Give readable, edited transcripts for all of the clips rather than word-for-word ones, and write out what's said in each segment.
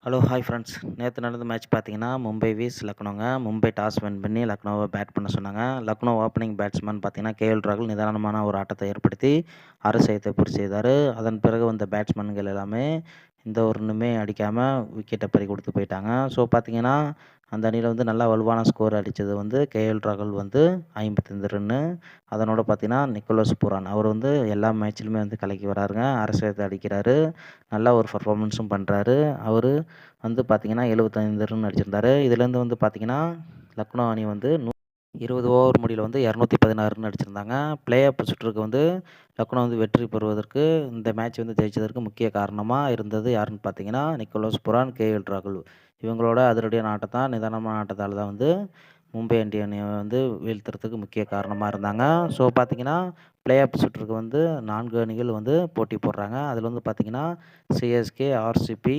Hello, hi friends. நேத்து நடந்த match பார்த்தீங்கன்னா, மும்பை விஸ் லக்னோங்க. மும்பை டாஸ் வின் பண்ணி லக்னோவ பேட் பண்ண சொன்னாங்க. லக்னோ ஓப்பனிங் பேட்ஸ்மேன் பார்த்தீங்கன்னா, கேஎல் ராகுல் நிதானமான ஒரு ஆட்டத்தை ஏற்படுத்தி அரசையத்தை பூர்த்தி செய்தாரு. அதன் பிறகு வந்த பேட்ஸ்மேன்கள் எல்லாமே எந்த ஒரு ரன்னுமே அடிக்காம விக்கெட்ட பறிகொடுத்து போயிட்டாங்க. ஸோ பார்த்தீங்கன்னா, அந்த அணியில வந்து நல்லா வலுவான ஸ்கோர் அடிச்சது வந்து கேஎல் ராகுல் வந்து 55 ரன்னு. அதனோட பார்த்தீங்கன்னா, நிக்கோலஸ் பூரான் அவர் வந்து எல்லா மேட்ச்லயுமே வந்து கலக்கி வராருங்க. அரசையத்த அடிக்கிறாரு. நல்லா ஒரு பெர்ஃபார்மன்ஸும் பண்றாரு. அவரு வந்து பார்த்தீங்கன்னா, 75 ரன் அடிச்சிருந்தாரு. இதுலேருந்து வந்து பார்த்தீங்கன்னா, லக்னோ அணி வந்து 20 ஓவர் முடிவில வந்து 216 ரன் அடிச்சிருந்தாங்க. ப்ளே ஆஃப் சுற்றுக்கு வந்து லக்னோ வந்து வெற்றி பெறுவதற்கு இந்த மேட்ச் வந்து ஜெயிச்சதற்கு முக்கிய காரணமா இருந்தது யாருன்னு பார்த்தீங்கன்னா, நிக்கோலஸ் புரான், கேஎல் ராகுல். இவங்களோட அதிரடியான ஆட்டம் தான், நிதானமான ஆட்டத்தால தான் வந்து மும்பை இந்தியன் அணிய வந்து வீழ்த்துறதுக்கு முக்கிய காரணமா இருந்தாங்க. ஸோ பார்த்தீங்கன்னா, ப்ளே ஆஃப் சுற்றுக்கு வந்து 4 அணிகள் வந்து போட்டி போடுறாங்க. அதில வந்து பார்த்தீங்கன்னா, சிஎஸ்கே, ஆர்சிபி,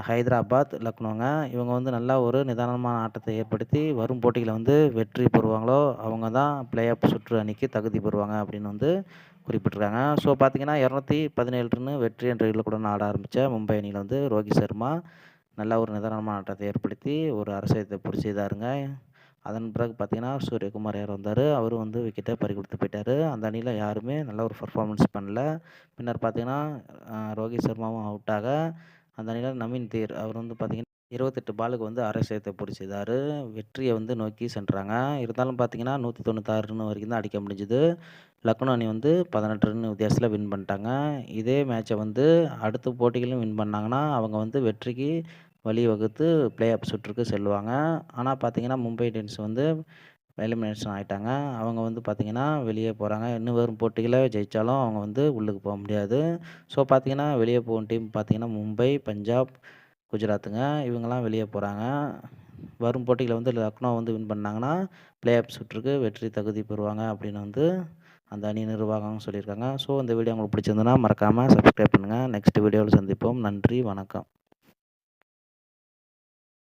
ஹைதராபாத், லக்னோங்க. இவங்க வந்து நல்லா ஒரு நிதானமான ஆட்டத்தை ஏற்படுத்தி வரும் போட்டியில வந்து வெற்றி பெறுவாங்களோ, அவங்க தான் ப்ளே ஆஃப் சுற்று அணிக்கு தகுதி பெறுவாங்க அப்படின்னு வந்து குறிப்பிட்டிருக்காங்க. ஸோ பார்த்தீங்கன்னா, 217 ரன்னு வெற்றி என்ற இலக்குடன் ஆட ஆரம்பிச்ச மும்பை அணியில வந்து ரோஹித் சர்மா நல்லா ஒரு நிதானமான ஆட்டத்தை ஏற்படுத்தி ஒரு அரசையத்தை செய்தாருங்க. அதன் பிறகு பார்த்தீங்கன்னா, சூரியகுமார் யாதவ் வந்தாரு. அவரும் வந்து விக்கெட்ட பறிகொடுத்து போயிட்டாரு. அந்த அணியில யாருமே நல்ல ஒரு பெர்ஃபார்மன்ஸ் பண்ணல. பின்னர் பார்த்தீங்கன்னா, ரோஹித் சர்மாவும் அவுட் ஆக, அந்த அணியில நவீன் தீர் அவர் வந்து பார்த்தீங்கன்னா, 28 பாலுக்கு வந்து அரை சதத்தை பூர்த்தி செய்தாரு. வெற்றிய வந்து நோக்கி சென்றாங்க. இருந்தாலும் பார்த்தீங்கன்னா, 196 ரன் வரைக்கும் தான் அடிக்க முடிஞ்சது. லக்னோ அணி வந்து 18 ரன் வித்தியாசத்தில வின் பண்ணிட்டாங்க. இதே மேட்ச வந்து அடுத்த போட்டிகளிலும் வின் பண்ணாங்கன்னா, அவங்க வந்து வெற்றிக்கு வழிவகுத்து ப்ளே ஆஃப் சுற்றுக்கு செல்லுவாங்க. ஆனா பார்த்தீங்கன்னா, மும்பை இண்டியன்ஸ் வந்து எலிமினேஷன் ஆயிட்டாங்க. அவங்க வந்து பார்த்தீங்கன்னா, வெளியே போறாங்க. இன்னும் வரும் போட்டிகள ஜெயிச்சாலும் அவங்க வந்து உள்ளுக்கு போ முடியாது. ஸோ பார்த்தீங்கன்னா, வெளியே போகும் டீம் பார்த்தீங்கன்னா, மும்பை, பஞ்சாப், குஜராத்துங்க. இவங்கலாம் வெளியே போறாங்க. வரும் போட்டியில வந்து லக்னோ வந்து வின் பண்ணாங்கன்னா, ப்ளே ஆஃப் சுற்றுக்கு வெற்றி தகுதி பெறுவாங்க அப்படின்னு வந்து அந்த அணி நிர்வாகம் சொல்லியிருக்காங்க. ஸோ இந்த வீடியோ உங்களுக்கு பிடிச்சிருந்ததுன்னா மறக்காம சப்ஸ்கிரைப் பண்ணுங்க. நெக்ஸ்ட் வீடியோவில் சந்திப்போம். நன்றி, வணக்கம்.